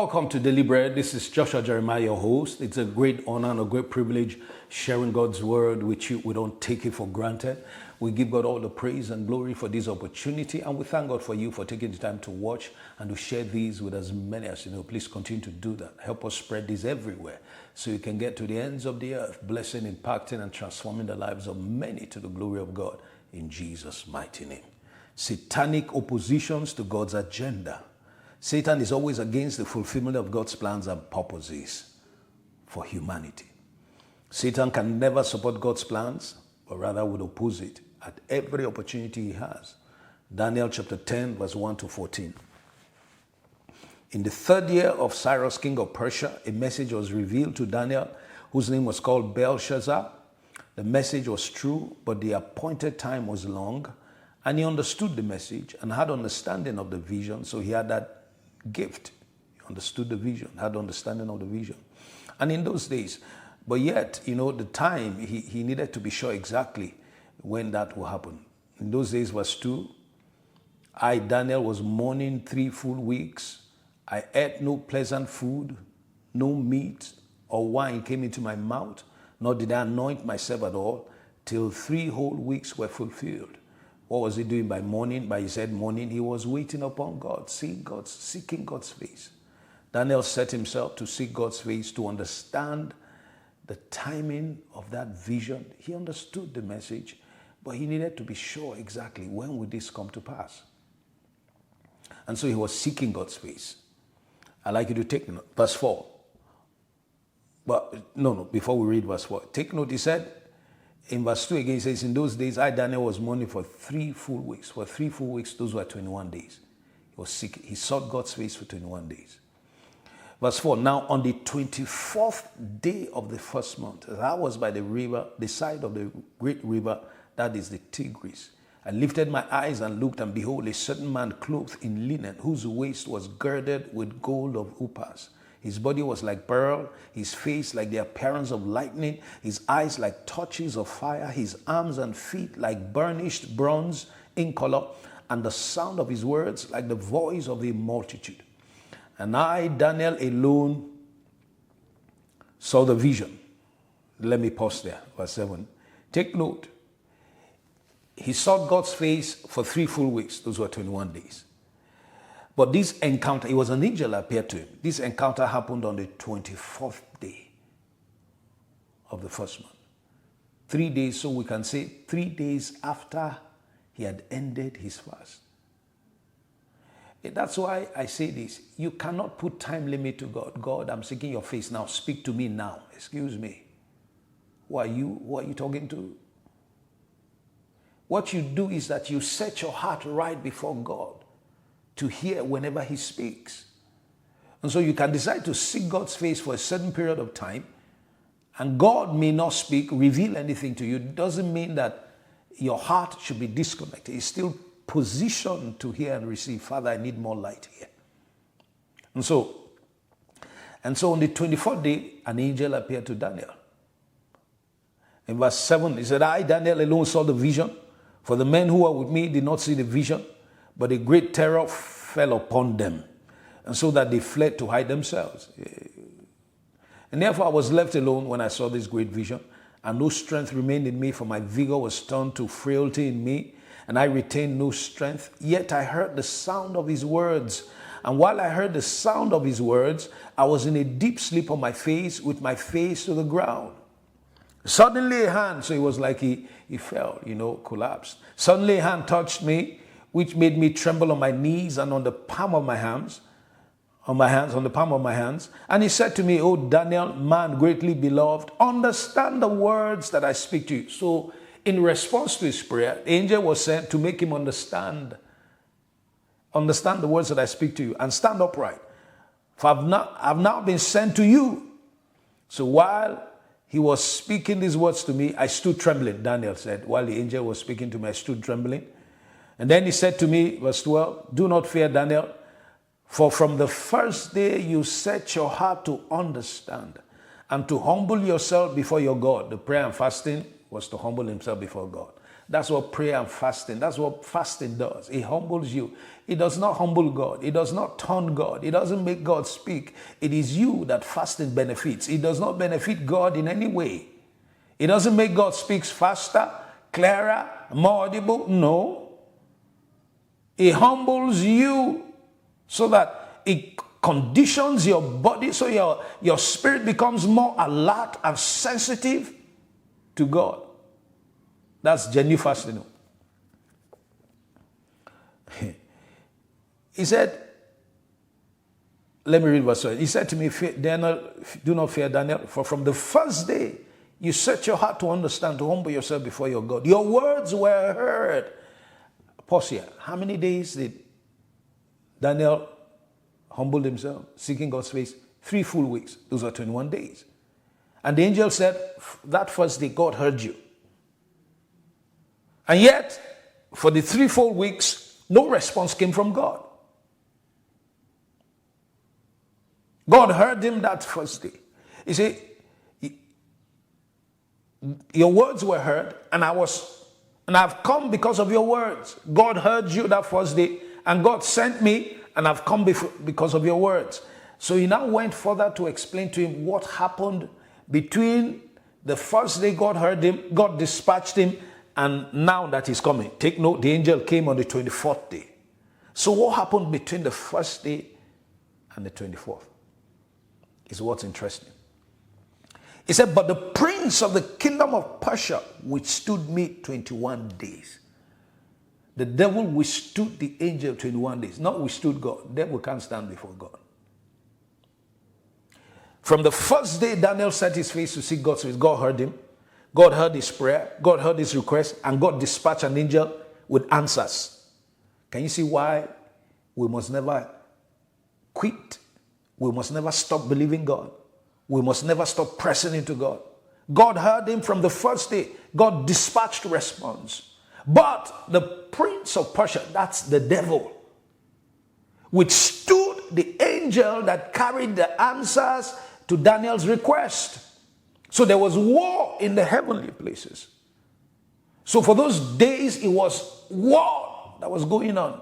Welcome to Daily Bread. This is Joshua Jeremiah, your host. It's a great honor and a great privilege sharing God's word with you. We don't take it for granted. We give God all the praise and glory for this opportunity, and we thank God for you for taking the time to watch and to share these with as many as you know. Please continue to do that. Help us spread this everywhere so you can get to the ends of the earth, blessing, impacting, and transforming the lives of many to the glory of God in Jesus' mighty name. Satanic oppositions to God's agenda. Satan is always against the fulfillment of God's plans and purposes for humanity. Satan can never support God's plans, but rather would oppose it at every opportunity he has. Daniel chapter 10, verse 1 to 14. In the third year of Cyrus, king of Persia, a message was revealed to Daniel, whose name was called Belshazzar. The message was true, but the appointed time was long, and he understood the message and had understanding of the vision, so he had that gift. He understood the vision, had understanding of the vision. And in those days, but yet, the time, he needed to be sure exactly when that will happen. In those days, verse 2, I, Daniel, was mourning 3 full weeks. I ate no pleasant food, no meat or wine came into my mouth, nor did I anoint myself at all, till 3 whole weeks were fulfilled. What was he doing by morning? By his head morning, he was waiting upon God, seeking God's face. Daniel set himself to seek God's face, to understand the timing of that vision. He understood the message, but he needed to be sure exactly when would this come to pass. And so he was seeking God's face. I'd like you to take note. Verse 4. But no, before we read verse 4, take note, he said, in verse 2 again, he says, in those days, I, Daniel, was mourning for 3 full weeks. For 3 full weeks, those were 21 days. He was sick. He sought God's face for 21 days. Verse 4, now on the 24th day of the first month, that was by the river, the side of the great river, that is the Tigris. I lifted my eyes and looked, and behold, a certain man clothed in linen, whose waist was girded with gold of Upas. His body was like pearl, his face like the appearance of lightning, his eyes like torches of fire, his arms and feet like burnished bronze in color, and the sound of his words like the voice of a multitude. And I, Daniel, alone saw the vision. Let me pause there, verse 7. Take note. He sought God's face for 3 full weeks. Those were 21 days. But this encounter, it was an angel appeared to him. This encounter happened on the 24th day of the first month. 3 days, so we can say 3 days after he had ended his fast. That's why I say this. You cannot put time limit to God. God, I'm seeking your face now. Speak to me now. Excuse me. Who are you? Who are you talking to? What you do is that you set your heart right before God to hear whenever he speaks. And so you can decide to seek God's face for a certain period of time, and God may not speak, reveal anything to you. It doesn't mean that your heart should be disconnected. It's still positioned to hear and receive. Father, I need more light here. And so on the 24th day, an angel appeared to Daniel. In verse 7, he said, I, Daniel, alone saw the vision, for the men who were with me did not see the vision, but a great terror fell upon them, and so that they fled to hide themselves. And therefore I was left alone when I saw this great vision, and no strength remained in me, for my vigor was turned to frailty in me, and I retained no strength. Yet I heard the sound of his words, and while I heard the sound of his words, I was in a deep sleep on my face, with my face to the ground. Suddenly a hand, so it was like he fell, collapsed. Suddenly a hand touched me, which made me tremble on my knees and on the palm of my hands, on the palm of my hands. And he said to me, O Daniel, man greatly beloved, understand the words that I speak to you. So in response to his prayer, the angel was sent to make him understand the words that I speak to you, and stand upright. For I've now been sent to you. So while he was speaking these words to me, I stood trembling, Daniel said. While the angel was speaking to me, I stood trembling. And then he said to me, verse 12, do not fear, Daniel, for from the first day you set your heart to understand and to humble yourself before your God. The prayer and fasting was to humble himself before God. That's what prayer and fasting, that's what fasting does. It humbles you. It does not humble God. It does not turn God. It doesn't make God speak. It is you that fasting benefits. It does not benefit God in any way. It doesn't make God speak faster, clearer, more audible. No. It humbles you so that it conditions your body so your spirit becomes more alert and sensitive to God. That's genuine fasting. He said, let me read verse 1. He said to me, Daniel, do not fear, Daniel, for from the first day you set your heart to understand, to humble yourself before your God. Your words were heard. Pause here. How many days did Daniel humble himself, seeking God's face? 3 full weeks. Those are 21 days. And the angel said, that first day God heard you. And yet, for the 3 full weeks, no response came from God. God heard him that first day. You see, your words were heard, and I've come because of your words. God heard you that first day, and God sent me, and I've come because of your words. So he now went further to explain to him what happened between the first day God heard him, God dispatched him, and now that he's coming. Take note, the angel came on the 24th day. So what happened between the first day and the 24th is what's interesting. He said, but the prince of the kingdom of Persia withstood me 21 days. The devil withstood the angel 21 days, not withstood God. The devil can't stand before God. From the first day Daniel set his face to seek God's face, God heard him. God heard his prayer. God heard his request. And God dispatched an angel with answers. Can you see why we must never quit? We must never stop believing God. We must never stop pressing into God. God heard him from the first day. God dispatched response. But the prince of Persia, that's the devil, withstood the angel that carried the answers to Daniel's request. So there was war in the heavenly places. So for those days, it was war that was going on.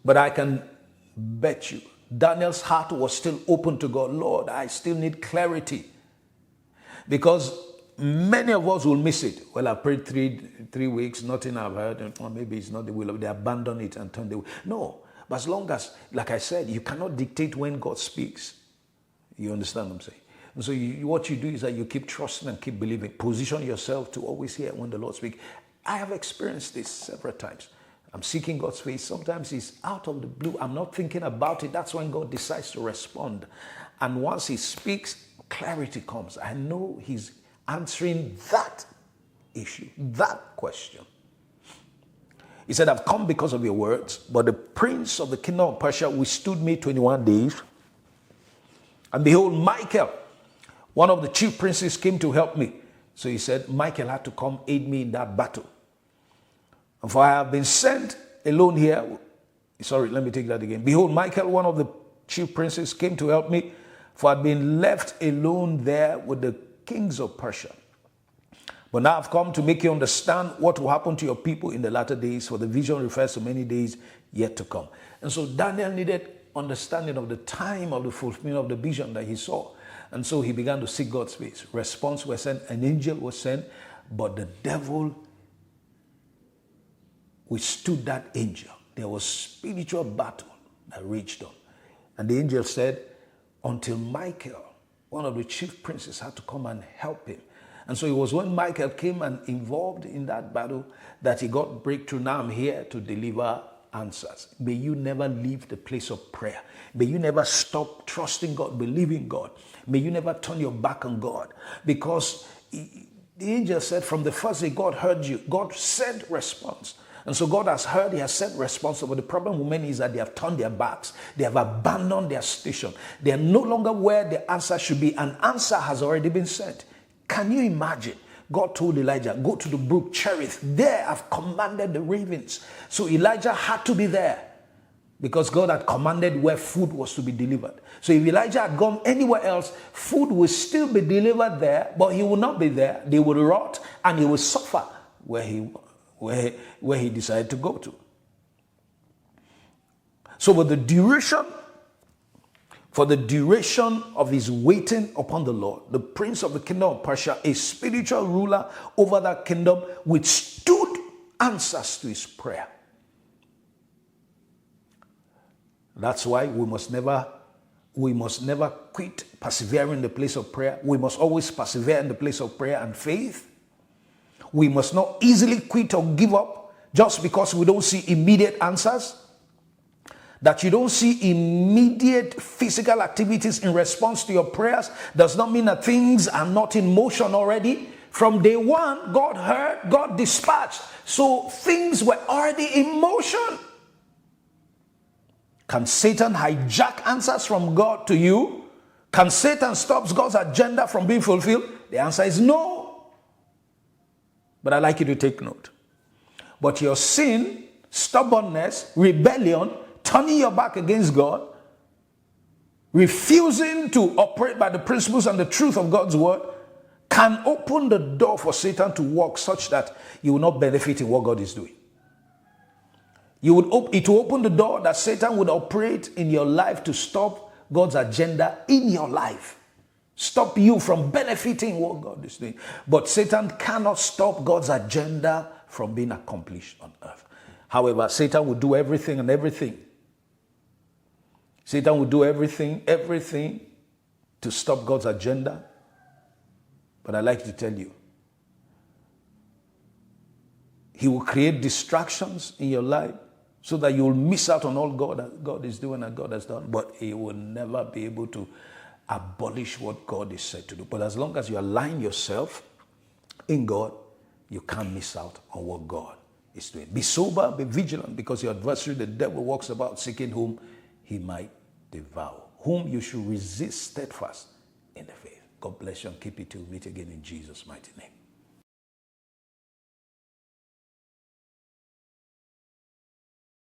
But I can bet you, Daniel's heart was still open to God. Lord, I still need clarity. Because many of us will miss it. Well, I prayed three weeks, nothing I've heard, or maybe it's not the will of, they abandon it and turn the will. No, but as long as, like I said, you cannot dictate when God speaks. You understand what I'm saying? And so what you do is that you keep trusting and keep believing. Position yourself to always hear when the Lord speaks. I have experienced this several times. I'm seeking God's face. Sometimes it's out of the blue. I'm not thinking about it. That's when God decides to respond. And once he speaks, clarity comes. I know he's answering that issue, that question. He said, I've come because of your words, but the prince of the kingdom of Persia withstood me 21 days. And behold, Michael, one of the chief princes, came to help me. So he said, Michael had to come aid me in that battle. And for I have been sent alone here. Sorry, let me take that again. Behold, Michael, one of the chief princes, came to help me, for I had been left alone there with the kings of Persia. But now I've come to make you understand what will happen to your people in the latter days, for the vision refers to many days yet to come. And so Daniel needed understanding of the time of the fulfillment of the vision that he saw. And so he began to seek God's face. Response was sent, an angel was sent, but the devil withstood that angel. There was spiritual battle that raged on. And the angel said, until Michael, one of the chief princes, had to come and help him. And so it was when Michael came and involved in that battle that he got breakthrough. Now I'm here to deliver answers. May you never leave the place of prayer. May you never stop trusting God, believing God. May you never turn your back on God. Because the angel said from the first day, God heard you. God sent response. And so God has heard, he has sent response. But the problem with many is that they have turned their backs. They have abandoned their station. They are no longer where the answer should be. An answer has already been sent. Can you imagine? God told Elijah, go to the brook Cherith. There I've commanded the ravens. So Elijah had to be there because God had commanded where food was to be delivered. So if Elijah had gone anywhere else, food would still be delivered there, but he would not be there. They would rot and he would suffer where he decided to go to. So for the duration of his waiting upon the Lord, the prince of the kingdom of Persia, a spiritual ruler over that kingdom, withstood answers to his prayer. That's why we must never quit persevering in the place of prayer. We must always persevere in the place of prayer and faith. We must not easily quit or give up just because we don't see immediate answers. That you don't see immediate physical activities in response to your prayers does not mean that things are not in motion already. From day one, God heard, God dispatched. So things were already in motion. Can Satan hijack answers from God to you? Can Satan stop God's agenda from being fulfilled? The answer is no. But I'd like you to take note. But your sin, stubbornness, rebellion, turning your back against God, refusing to operate by the principles and the truth of God's word, can open the door for Satan to work such that you will not benefit in what God is doing. It will open the door that Satan would operate in your life to stop God's agenda in your life. Stop you from benefiting what God is doing. But Satan cannot stop God's agenda from being accomplished on earth. However, Satan will do everything and everything. Satan will do everything to stop God's agenda. But I'd like to tell you, he will create distractions in your life so that you will miss out on all God is doing and God has done. But he will never be able to abolish what God is said to do. But as long as you align yourself in God, you can't miss out on what God is doing. Be sober, be vigilant, because your adversary, the devil, walks about seeking whom he might devour, whom you should resist steadfast in the faith. God bless you and keep you till we meet again in Jesus' mighty name.